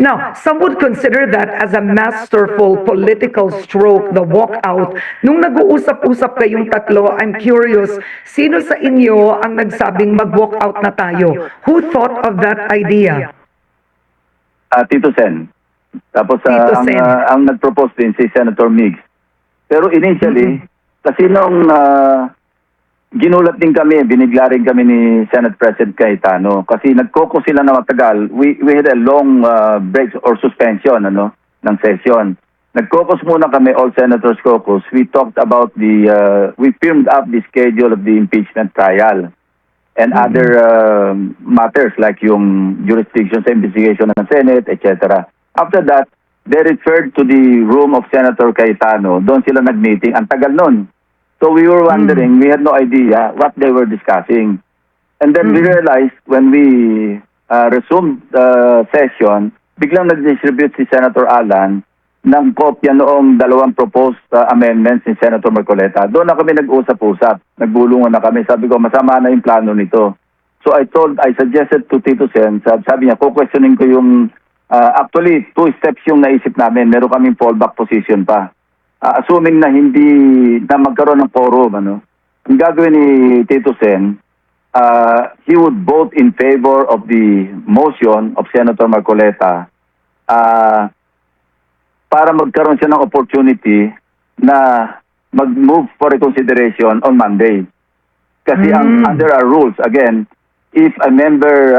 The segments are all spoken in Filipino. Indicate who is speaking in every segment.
Speaker 1: Now, some would consider that as a masterful political stroke, the walkout. Nung nag-uusap-usap kayong tatlo, I'm curious, sino sa inyo ang nagsabing mag-walkout na tayo? Who thought of that idea?
Speaker 2: Tito Sen. Tapos
Speaker 1: Tito Sen.
Speaker 2: ang nag-propose din si Senator Migs. Pero initially, kasi nung ginulat din kami, binigla rin kami ni Senate President Cayetano kasi nag-caucus sila na matagal. We had a long break or suspension ng session. Nag-caucus muna kami, all senators caucus. We talked about we firmed up the schedule of the impeachment trial and other matters like yung jurisdiction sa investigation ng Senate, etc. After that, they referred to the room of Senator Cayetano. Doon sila nag-meeting. Ang tagal nun. So we were wondering, we had no idea what they were discussing. And then we realized when we resumed the session, biglang nag-distribute si Senator Alan ng kopya noong dalawang proposed amendments ni Senator Marcoleta. Doon na kami nag-usap-usap. Nagbulungan na kami. Sabi ko, masama na yung plano nito. So I suggested to Tito Sen, sabi niya, questioning ko yung, actually, 2 steps yung naisip namin. Meron kaming fallback position pa. Assuming na hindi na magkaroon ng quorum, ang gagawin ni Tito Sen, he would vote in favor of the motion of Senator Marcoleta para magkaroon siya ng opportunity na mag-move for reconsideration on Monday. Kasi under our rules, again, if a member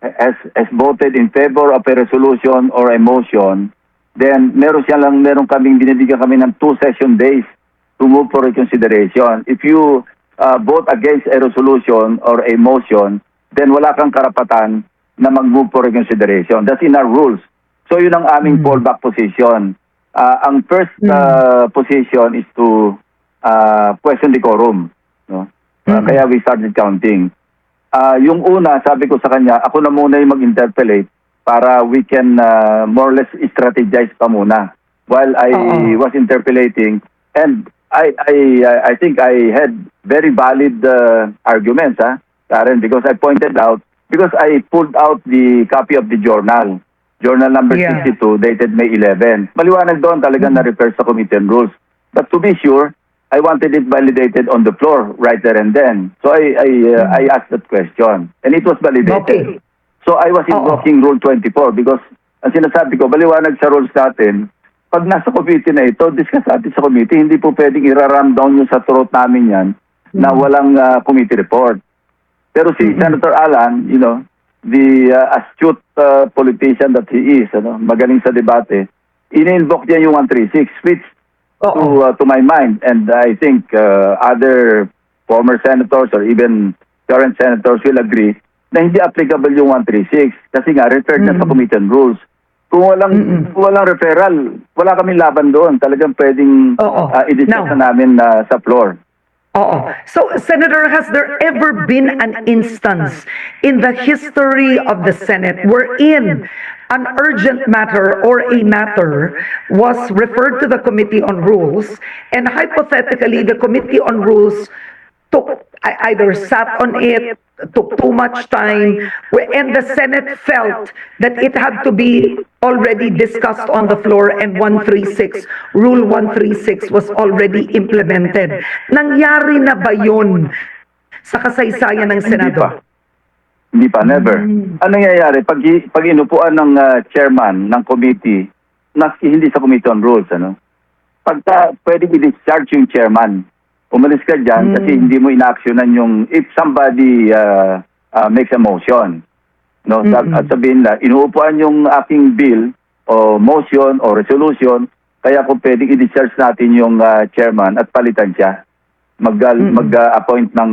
Speaker 2: has voted in favor of a resolution or a motion, then meron kaming binibigyan kami ng 2 session days to move for reconsideration. If you vote against a resolution or a motion, then wala kang karapatan na mag-move for reconsideration. That's in our rules. So yun ang aming fallback position. Ang first position is to question the quorum. No? Kaya we started counting. Yung una, sabi ko sa kanya, ako na muna yung mag-interpellate para we can more or less strategize pa muna while I was interpolating. And I think I had very valid arguments, Karen, because I pointed out, because I pulled out the copy of the journal number 62, dated May 11. Maliwanag doon talagang na-refer sa committee on rules. But to be sure, I wanted it validated on the floor right there and then. So I asked that question, and it was validated.
Speaker 1: Okay.
Speaker 2: So I was invoking Rule 24 because ang sinasabi ko, baliwanag sa rules natin, pag nasa committee na ito, discuss natin sa committee, hindi po pwedeng ira-ram down yung sa throat namin yan na walang committee report. Pero si Senator Alan, the astute politician that he is, magaling sa debate, in-invoke niya yung 136, which to my mind, and I think other former senators or even current senators will agree, na hindi applicable yung 136 kasi nga referred na sa committee on rules. Kung walang referral, wala kaming laban doon. Talagang pwedeng i-discuss na namin sa floor.
Speaker 1: So, Senator, has there ever been an instance in the history of the Senate wherein an urgent matter or a matter was referred to the Committee on Rules and hypothetically the Committee on Rules either sat on it, took too much time, and the Senate felt that it had to be already discussed on the floor and Rule 136 was already implemented. Nangyari na ba yun sa kasaysayan ng Senado?
Speaker 2: Hindi pa, never. Ano nangyayari? Pag inupuan ng chairman ng committee, hindi sa Committee on Rules, pagka pwedeng i-discharge yung chairman, umalis ka dyan kasi hindi mo ina-actionan yung if somebody makes a motion. At sabihin na, inuupuan yung aking bill o motion o resolution, kaya kung pwedeng i-discharge natin yung chairman at palitan siya, mag-appoint ng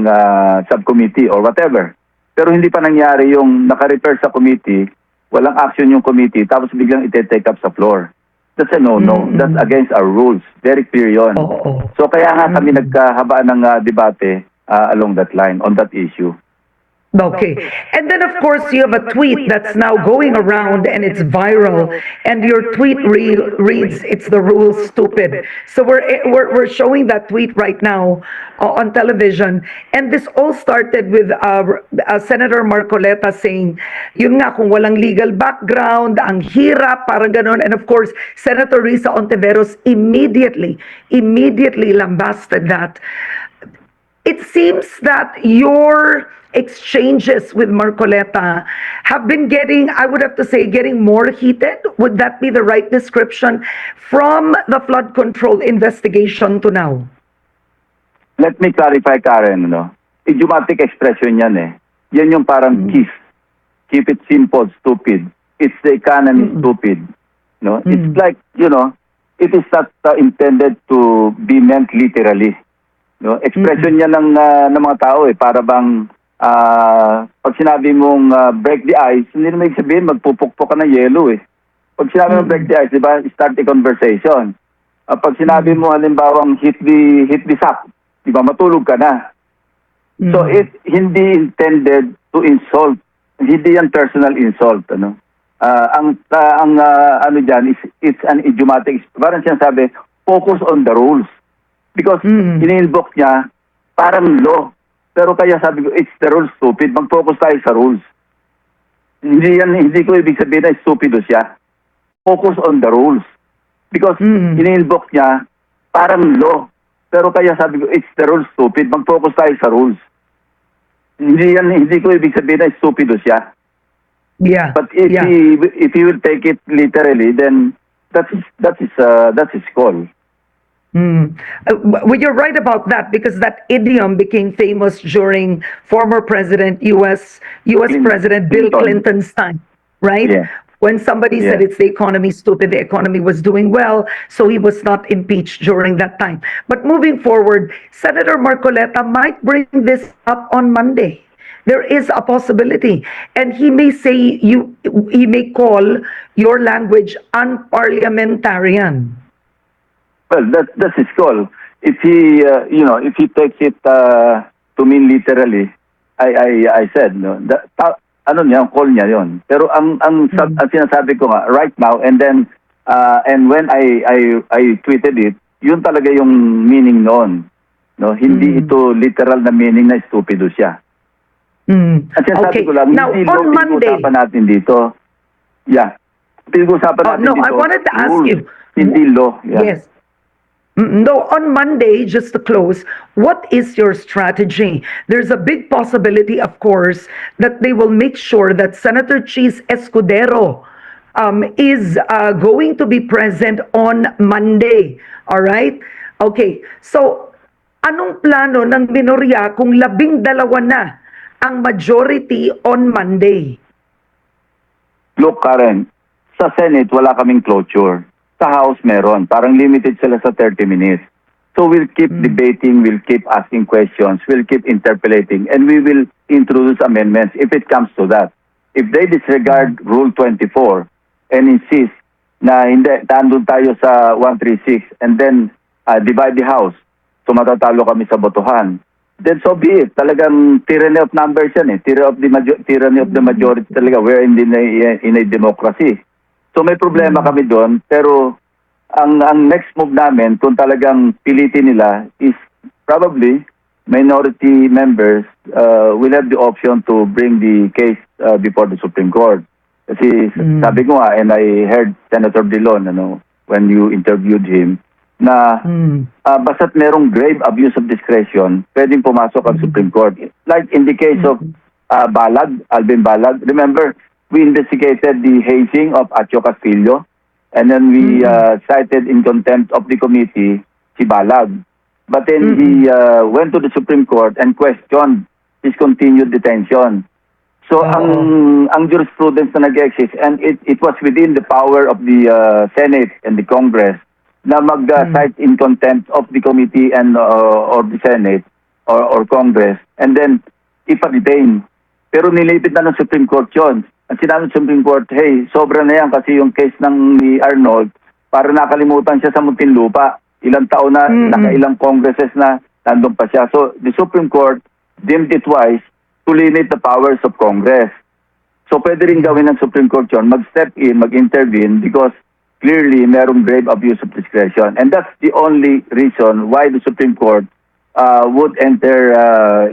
Speaker 2: subcommittee or whatever. Pero hindi pa nangyari yung naka-refer sa committee, walang action yung committee, tapos biglang ite-take up sa floor. That's a no-no. That's against our rules. Very clear yun. So kaya nga kami nagkahabaan ng debate along that line, on that issue.
Speaker 1: Okay. And then, of course, you have a tweet that's now going around and it's viral. And your tweet reads, "It's the rules, stupid." So we're showing that tweet right now on television. And this all started with Senator Marcoleta saying, yun nga, kung walang legal background, ang hirap, parang ganon. And of course, Senator Risa Ontiveros immediately lambasted that. It seems that your exchanges with Marcoleta have been getting, I would have to say, getting more heated. Would that be the right description from the flood control investigation to now?
Speaker 2: Let me clarify, Karen, no? Idiomatic expression yan eh. Yan yung parang kiss. Keep it simple, stupid. It's the economy, stupid. No? It's like, it is not intended to be meant literally. No? Expression niya ng mga tao eh, para bang pag sinabi mong break the ice, hindi naman sabihin magpupukpok ka ng yelo eh. Pag sinabi mong break the ice, di ba, start the conversation. Pag sinabi mo halimbawang hit the sack, di ba, matulog ka na. So it hindi intended to insult. Hindi yan personal insult, ano. Ang ano diyan is it's an idiomatic, parang sinasabi, focus on the rules. Because ini-invoke niya parang law. Pero kaya sabi ko, it's the rules, stupid. Mag-focus tayo sa rules. Hindi ko ibig sabihin na stupido siya. Focus on the rules. Because ini-invoke niya parang law. Pero kaya sabi ko, it's the rules, stupid. Mag-focus tayo sa rules. Hindi ko ibig sabihin na stupido siya.
Speaker 1: Yeah.
Speaker 2: But if he will take it literally, then that's his call.
Speaker 1: Well, you're right about that because that idiom became famous during former U.S. President Bill Clinton's time, right?
Speaker 2: Yeah.
Speaker 1: When somebody said it's the economy, stupid, the economy was doing well, so he was not impeached during that time. But moving forward, Senator Marcoleta might bring this up on Monday. There is a possibility. And he may say, he may call your language unparliamentarian.
Speaker 2: Well, that's his call. If he, if he takes it to mean literally, I said, no, ano niya, call niya yon. Pero ang sinasabi ko nga, right now, and then, and when I tweeted it, yun talaga yung meaning noon. No, hindi ito literal na meaning na stupido siya. At sinasabi ko lang,
Speaker 1: now,
Speaker 2: hindi
Speaker 1: on Monday,
Speaker 2: pinag-usapan natin dito. Yeah. Pinag-usapan natin
Speaker 1: no,
Speaker 2: dito.
Speaker 1: I wanted to ask you.
Speaker 2: Hindi law. Yeah.
Speaker 1: Yes. No, on Monday, just to close, what is your strategy? There's a big possibility, of course, that they will make sure that Senator Cheese Escudero is going to be present on Monday. All right? Okay. So, anong plano ng minorya kung 12 na ang majority on Monday?
Speaker 2: Look, Karen, sa Senate, wala kaming closure. Sa House, meron. Parang limited sila sa 30 minutes. So we'll keep debating, we'll keep asking questions, we'll keep interpolating, and we will introduce amendments if it comes to that. If they disregard Rule 24 and insist na hindi, tandun tayo sa 136 and then divide the House, so matatalo kami sa botohan, then so be it. Talagang tyranny of numbers yan eh. Tyranny of the majority talaga. We're in a democracy. So may problema kami doon, pero ang next move namin, kung talagang pilitin nila, is probably minority members will have the option to bring the case before the Supreme Court. Kasi sabi ko nga, and I heard Senator Dillon, when you interviewed him, na basta't merong grave abuse of discretion, pwedeng pumasok ang Supreme Court. Like in the case of Alvin Balag, remember, we investigated the hazing of Acho Castillo, and then we cited in contempt of the committee si Balag. But then he went to the Supreme Court and questioned his continued detention. So ang jurisprudence na nag-exist, and it was within the power of the Senate and the Congress na mag-cite in contempt of the committee and or the Senate or Congress, and then ipa-detain. Pero nilipit na ng Supreme Court yun. Ang sinabi ng Supreme Court, hey, sobra na yan kasi yung case ni Arnold, para nakalimutan siya sa Muntinlupa. Ilang taon na, nakailang congresses na, nandun pa siya. So, the Supreme Court deemed it wise to limit the powers of Congress. So pwede rin gawin ng Supreme Court yun, mag-step in, mag-intervene because clearly merong grave abuse of discretion. And that's the only reason why the Supreme Court would enter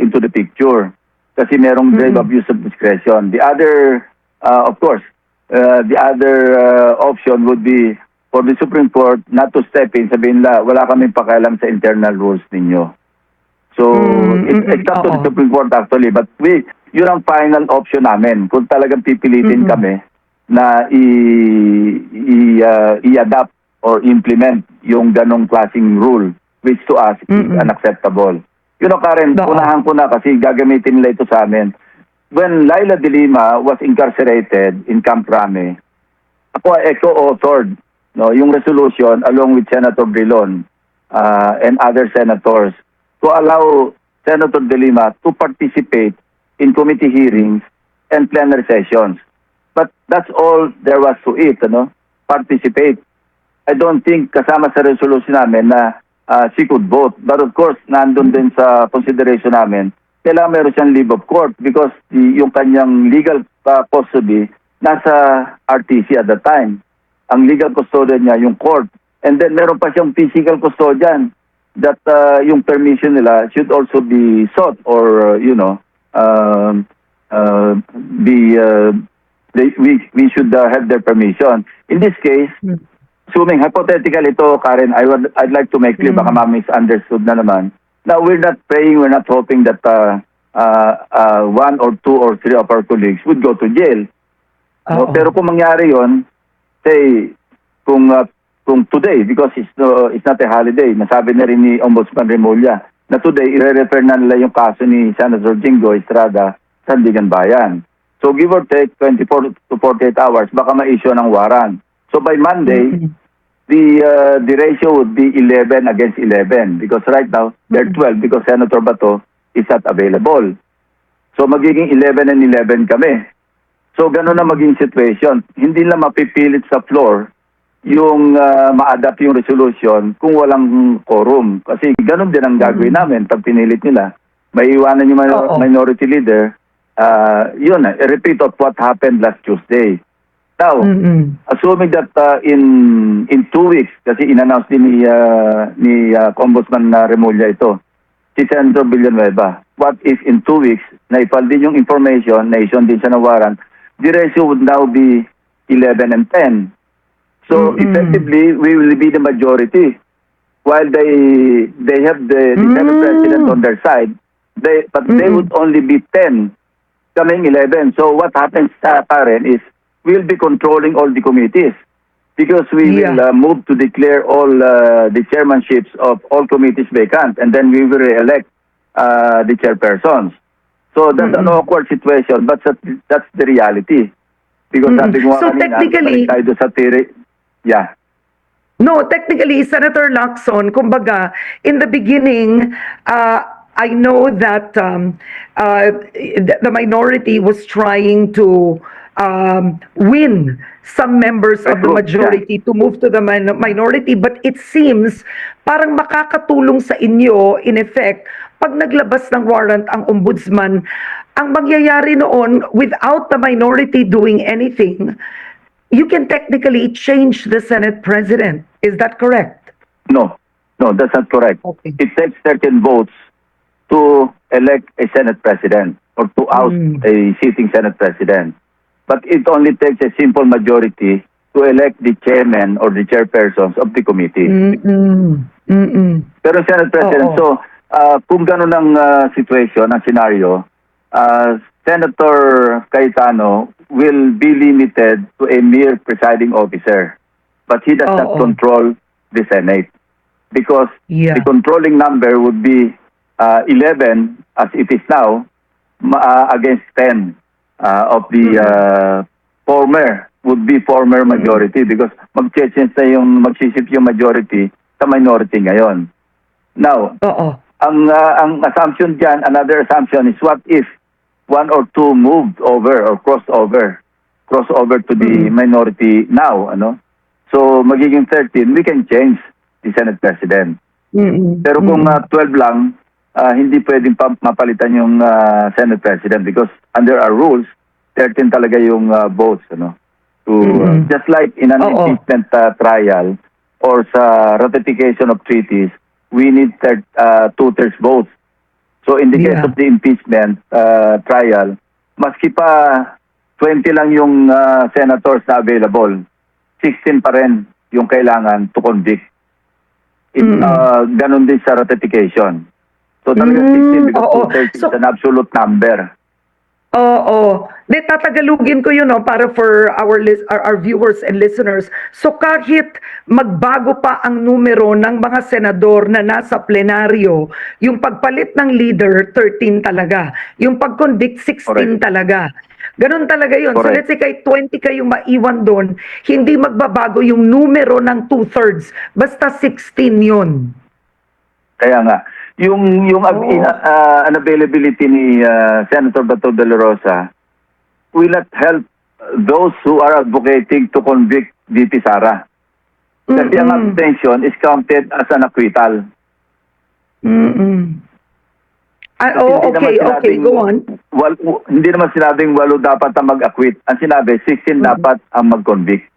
Speaker 2: into the picture. Kasi merong grave abuse of discretion. The other, of course, the other option would be for the Supreme Court not to step in, sabihin la, wala kaming pakialam sa internal rules ninyo. So, it's up to the Supreme Court actually, but yun ang final option namin. Kung talagang pipilitin kami na i-adapt or implement yung ganong klaseng rule, which to us is unacceptable. You know, Karen, unahan ko na kasi gagamitin nila ito sa amin. When Laila de Lima was incarcerated in Camp Crame, ako ay co-authored yung resolution along with Senator Brilon and other senators to allow Senator de Lima to participate in committee hearings and plenary sessions. But that's all there was to it, participate. I don't think kasama sa resolution namin na she could vote. But of course, nandun din sa consideration namin, kailangan meron siyang leave of court because yung kanyang legal custody nasa RTC at the time. Ang legal custodian niya, yung court. And then meron pa siyang physical custodian that yung permission nila should also be sought or, we should have their permission. In this case, assuming hypothetical ito, Karen, I'd like to make clear, baka ma-misunderstood na naman. Now, we're not praying, we're not hoping that one or two or three of our colleagues would go to jail. No? Pero kung mangyari yon, say, kung today, because it's not a holiday, nasabi na rin ni Ombudsman Remulla, na today, i-refer na nila yung kaso ni Senator Jingo Estrada sa Sandigan Bayan. So give or take 24 to 48 hours, baka ma-issue ng warrant. So by Monday, the ratio would be 11 against 11 because right now, they're 12 because Senator Bato is not available. So magiging 11 and 11 kami. So gano'n na maging situation. Hindi lang mapipilit sa floor yung ma-adapt yung resolution kung walang quorum. Kasi gano'n din ang gagawin namin pag pinilit nila. May iwanan yung minority leader. Yun, a repeat of what happened last Tuesday. Now, assuming that in 2 weeks, kasi in-announce din ni Ombudsman Remulla ito, si Senator Villanueva, what if in 2 weeks, naipal din yung information, na-issue din siya ng warrant, the ratio would now be 11 and 10. So effectively, we will be the majority. While they have the Senate President on their side, but they would only be 10, coming 11. So what happens, Karen, is we'll be controlling all the committees because we will move to declare all the chairmanships of all committees vacant, and then we will re-elect the chairpersons. So that's an awkward situation, but that's the reality. Because sabi ko
Speaker 1: So technically,
Speaker 2: tayo sa theory. Yeah.
Speaker 1: no, technically, Senator Lacson, kumbaga, in the beginning, I know that the minority was trying to win some members of the majority to move to the minority, but it seems parang makakatulong sa inyo, in effect, pag naglabas ng warrant ang ombudsman, ang mangyayari noon, without the minority doing anything, you can technically change the Senate President. Is that correct?
Speaker 2: No, that's not correct.
Speaker 1: Okay.
Speaker 2: It takes certain votes to elect a Senate President or to oust a sitting Senate President. But it only takes a simple majority to elect the chairman or the chairpersons of the committee. Pero Senate President, so kung gano'n ang situation, ang scenario, Senator Cayetano will be limited to a mere presiding officer. But he does not control the Senate. Because the controlling number would be 11, as it is now, against 10 of the former majority because mag-change na mag-shift yung majority sa minority ngayon. Now, ang assumption dyan, another assumption is what if one or two moved over or crossed over to the minority now, So magiging 13, we can change the Senate President. Pero kung 12 lang, hindi pwedeng mapalitan yung Senate President because under our rules, 13 talaga yung votes, ano? Just like in an
Speaker 1: Oo.
Speaker 2: impeachment trial or sa ratification of treaties, we need two-thirds votes. So in the case
Speaker 1: Yeah.
Speaker 2: of the impeachment trial, maski pa 20 lang yung senators na available, 16 pa rin yung kailangan to convict. Ganon din sa ratification. So talaga 16 because
Speaker 1: oo.
Speaker 2: two-thirds
Speaker 1: So-
Speaker 2: is an absolute number.
Speaker 1: Oo. De, tatagalugin ko yun, no, para for our viewers and listeners. So kahit magbago pa ang numero ng mga senador na nasa plenaryo, yung pagpalit ng leader, 13 talaga. Yung pag-convict, 16
Speaker 2: Correct.
Speaker 1: talaga. Ganun talaga yun. So
Speaker 2: Correct.
Speaker 1: let's say kahit 20 kayong maiwan doon, hindi magbabago yung numero ng two-thirds. Basta 16 yun.
Speaker 2: Kaya nga, yung unavailability ni Senator Bato de la Rosa will not help those who are advocating to convict VP Sara. Kasi ang abstention is counted as an acquittal.
Speaker 1: Ah,
Speaker 2: Kasi
Speaker 1: oh,
Speaker 2: hindi naman
Speaker 1: okay,
Speaker 2: sinabing
Speaker 1: go on.
Speaker 2: Hindi naman sinabing 8 dapat ang mag-acquit. Ang sinabi, 16 dapat ang mag-convict.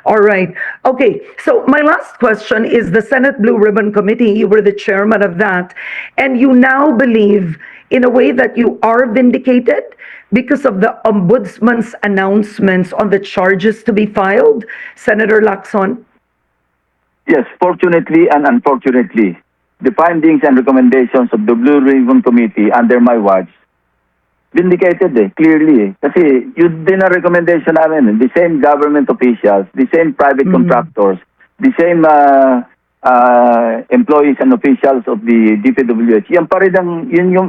Speaker 1: All right. Okay. So my last question is the Senate Blue Ribbon Committee. You were the chairman of that. And you now believe in a way that you are vindicated because of the ombudsman's announcements on the charges to be filed, Senator Lacson?
Speaker 2: Yes, fortunately and unfortunately, the findings and recommendations of the Blue Ribbon Committee under my watch vindicated clearly. Kasi yun din ang recommendation namin. The same government officials, the same private contractors, the same employees and officials of the DPWH. Yan pa rin yun yung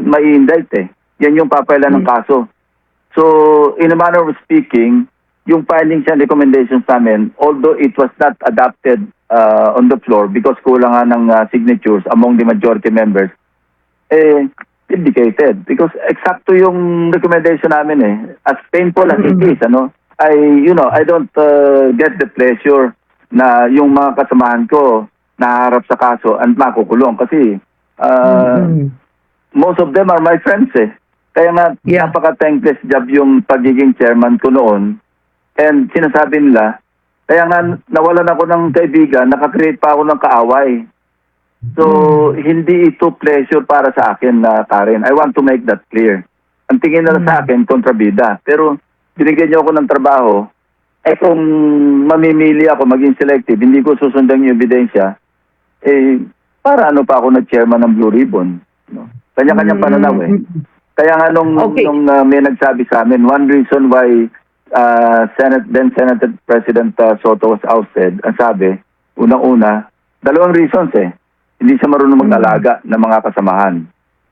Speaker 2: may indict Yan yung papailan ng kaso. So, in a manner of speaking, yung findings and recommendations namin, although it was not adopted on the floor because kulang nga ng signatures among the majority members, indicated because eksakto yung recommendation namin as painful as it is, I don't get the pleasure na yung mga kasamahan ko naharap sa kaso and makukulong kasi most of them are my friends kaya nga napaka-thankless job yung pagiging chairman ko noon and sinasabi nila kaya nga nawalan ako ng kaibigan, nakakreate pa ako ng kaaway. So, hindi ito pleasure para sa akin, Karen. I want to make that clear. Ang tingin nila sa akin, kontrabida. Pero, binigyan niyo ako ng trabaho, kung mamimili ako, maging selective, hindi ko susundan yung ebidensya, para ano pa ako na chairman ng Blue Ribbon? No? Kanya-kanyang pananaw Kaya nga nung may nagsabi sa amin, one reason why then Senate President Soto was ousted, ang sabi, unang-una, dalawang reasons Hindi siya marunong mag-alaga ng mga kasamahan.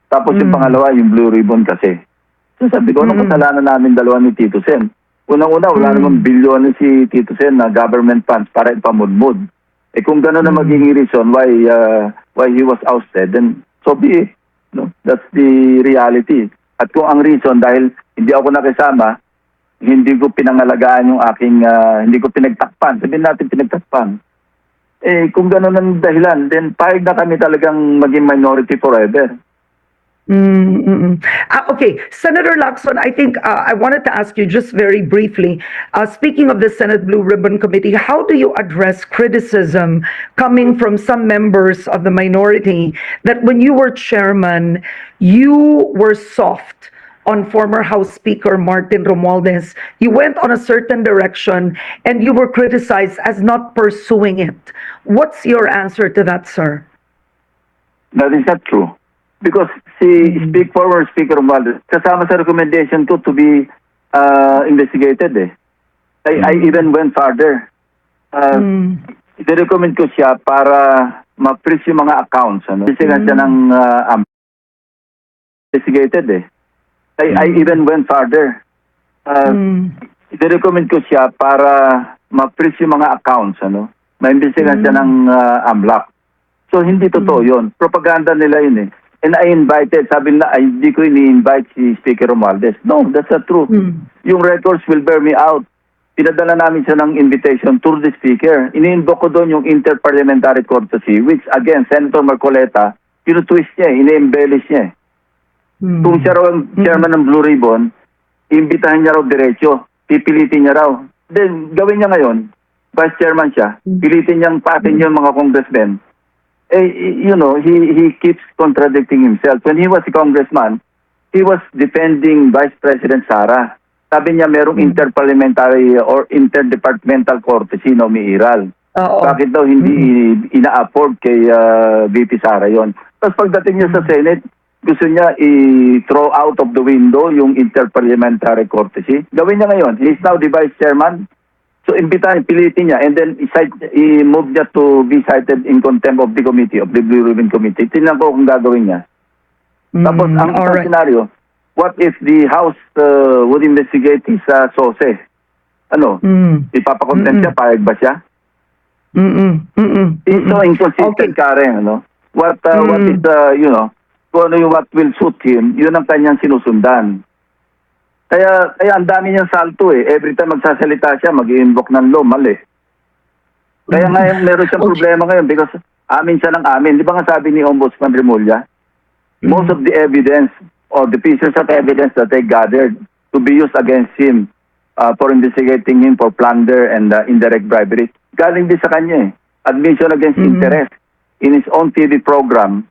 Speaker 2: Tapos yung pangalawa, yung Blue Ribbon kasi. So sabi ko, anong kasalanan namin dalawa ni Tito Sen? Unang-una, wala namang bilyon si Tito Sen na government funds para ipamudmud. Kung gano'n na magiging reason why he was ousted, then so be it. No? That's the reality. At kung ang reason, dahil hindi ako nakisama, hindi ko pinangalagaan yung aking, hindi ko pinagtakpan. Sabihin natin pinagtakpan. Kung gano'n ang dahilan, then pahig na kami talagang maging minority forever.
Speaker 1: Okay, Senator Lacson, I think I wanted to ask you just very briefly, speaking of the Senate Blue Ribbon Committee, how do you address criticism coming from some members of the minority that when you were chairman, you were soft on former House Speaker Martin Romualdez? You went on a certain direction and you were criticized as not pursuing it. What's your answer to that, sir?
Speaker 2: That is not true. Because former Speaker Romualdez, kasama sa recommendation ko to be investigated I even went farther. I-recommend ko siya para ma-freeze yung mga accounts. Isigan siya ng investigated I even went farther. I-recommend ko siya para ma-freeze yung mga accounts. Ma-investigan siya ng AMLAC. So, hindi totoo yun. Propaganda nila yun And I invited, sabi nila, hindi ko ini-invite si Speaker Romualdez. No, that's not true. Yung records will bear me out. pinadala namin siya ng invitation to the Speaker. Ini-invoke ko doon yung Interparliamentary Courtesy, which again, Senator Marcoleta, tinutwist niya, ini-embellish niya. Kung siya raw ang chairman ng Blue Ribbon, imbitahan niya raw diretso, pipilitin niya raw. Then, gawin niya ngayon, vice chairman siya, pilitin niyang patin yung mga congressmen. He keeps contradicting himself. When he was a congressman, he was defending Vice President Sara. Sabi niya merong interparliamentary or interdepartmental courtesy na umiiral.
Speaker 1: Oo.
Speaker 2: Bakit daw hindi ina-afford kay VP Sara yon? Tapos pagdating niya sa Senate, gusto niya i-throw out of the window yung interparliamentary courtesy. Gawin niya ngayon. He is now the vice chairman. So, imbitahin, pilitin niya, and then i-move niya to be cited in contempt of the committee, of the Blue Ribbon Committee. Tingnan ko kung gagawin niya. Tapos, ang isang
Speaker 1: alright.
Speaker 2: scenario, what if the House would investigate his SOSE? Ano? Ipapakontempt siya, payag ba siya? It's so inconsistent,
Speaker 1: Okay.
Speaker 2: Karen, ano? What is, kung ano yung what will suit him, yun ang kanyang sinusundan. Kaya ang dami niyang salto eh. Every time magsasalita siya, mag-i-invoke ng law, mali. Kaya ngayon, meron siyang problema ngayon because amin siya ng amin. Di ba nga sabi ni Ombudsman Remulla, most of the evidence or the pieces of evidence that they gathered to be used against him for investigating him for plunder and indirect bribery, galing din sa kanya eh. Admission against interest in his own TV program.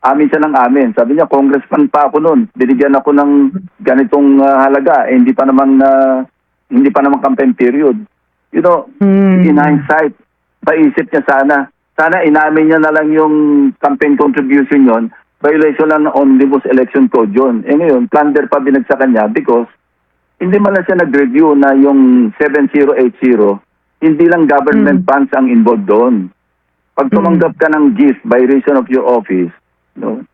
Speaker 2: Amin siya ng amin. Sabi niya, congressman pa ako noon. Binigyan ako ng ganitong halaga. Hindi pa naman campaign period. You know, in hindsight, paisip niya sana inamin niya na lang yung campaign contribution yon, violation lang ng Omnibus Election Code yun. Ngayon, plunder pa binagsakan niya because hindi man lang siya nag-review na yung 7080, hindi lang government funds ang involved doon. Pag tumanggap ka ng gift by reason of your office,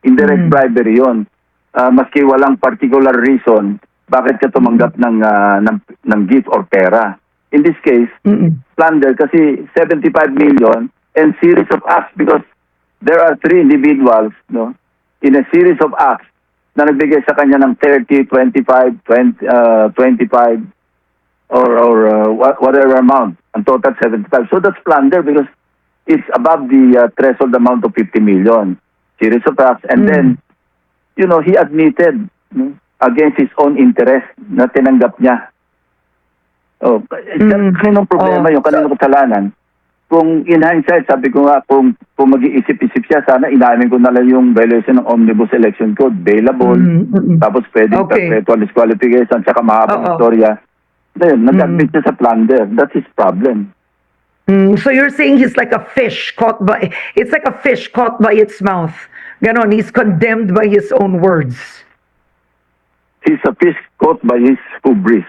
Speaker 2: indirect bribery yon. Maski walang particular reason bakit ka tumanggap ng gift or pera. In this case, plunder kasi 75 million and series of acts because there are 3 individuals in a series of acts na nagbigay sa kanya ng 30, 25, 25 or whatever amount. Ang total 75. So that's plunder because it's above the threshold amount of 50 million. Series of acts, and then, he admitted against his own interest na tinanggap niya. Kaninong problema yung kaninong kasalanan? Kung in hindsight, sabi ko nga, kung mag-iisip-isip siya, sana inamin ko na lang yung violation ng Omnibus Election Code, bailable, tapos pwedeng perpetual disqualification, tsaka mahabang istorya. Ngayon, nag-admit siya sa plunder. That's his problem.
Speaker 1: So you're saying he's like a fish caught by its mouth. Ganon, he's condemned by his own words.
Speaker 2: He's a fish caught by his hubris.